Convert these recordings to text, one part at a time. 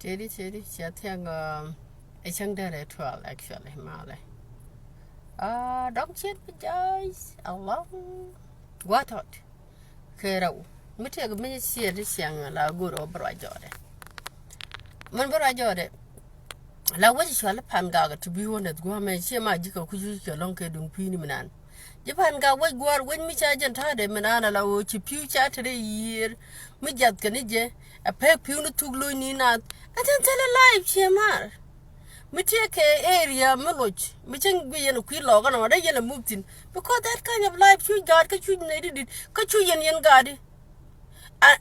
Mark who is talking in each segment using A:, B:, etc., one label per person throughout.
A: Teddy, chatting a chunk there at 12 actually, Male. Don't chat with guys. Along. What out? Kero. Me take a minute here this young la good or bright jode. Remember I jode. La what is your pangaga to be one that go and see my jico could use your long dung piniman. Japan got what go out when me charge and tired manana la which pew chat a year. Me jat canije, a pair puna to glue in out. I don't tell a lie, Chiamar. Me take a area meloch, me think be in a queen log and what I yellow moved in, because that kind of life you got, because you needed it, because you yan guard.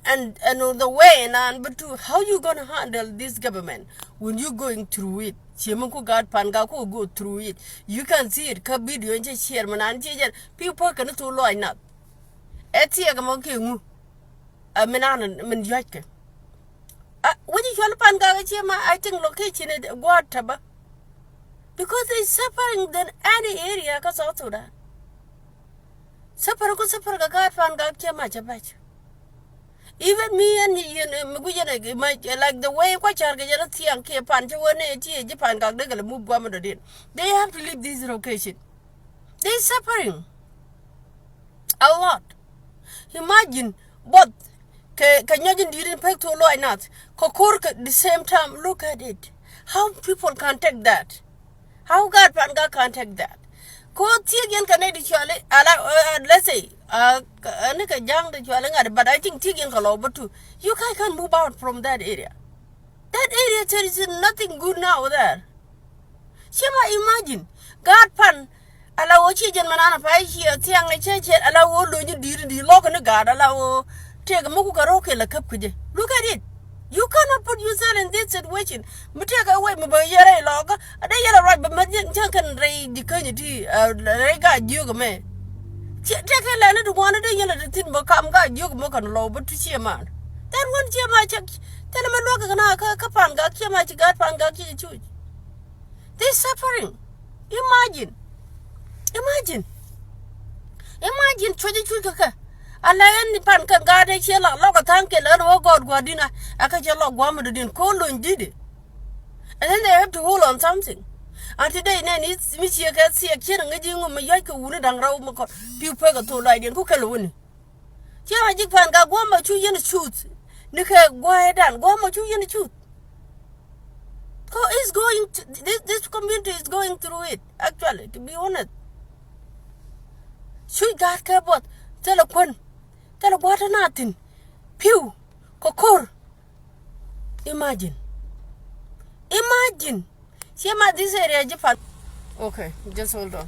A: And on the way, and but to how you gonna handle this government when you going through it? Chiamuku God Pangaku go through it. You can see it, Kabidio and Chairman and people can to line up. Etiagamoki, a menan, what is your Pangachima? I think location at water because they suffering than any area because also that. Supper God Pangachima. Even me and you like the way what are getting and keep Pancho Japan got legal move Guamadin. They have to leave this location. They're suffering a lot. Imagine what can you didn't pay to a law not? Kokork at the same time, look at it. How people can take that? How God can take that? Ko Tigan can actually let's say Nika young that you are but I think Tigan can over too. You can move out from that area. That area there is nothing good now there. Shema imagine God pan allow children manana pie here, Tiang a church, allow all you did the log on the guard, allow take a mukaroke like cup. Look at it. You cannot put yourself in this situation. But take away my yellow log, and they yellow right, but can raid the community, rega jugame. Take a land to one of the yellow thing, but come got jugmokan low, but to see a man. That one Chema check. Tell him a look at Kapanga, Chema, got Panga. They're suffering. Imagine 22. Alayan ni pan kan gade chela loka tanke lero god guadina akacha log guamu din kolo ndidi. And then they have to hold on something. And today then it's Michia can see a kid and getting on my yaka wounded and row few pega to light and cook alone. Chia jipan ga guama 2 years shoot. Nika guadan guama 2 years shoot. Is going to this community is going through it, actually, to be honest. Should God care about telephone. Tell what nothing. Pew. Kokor. Imagine. See my this area Japan. Okay, just hold on.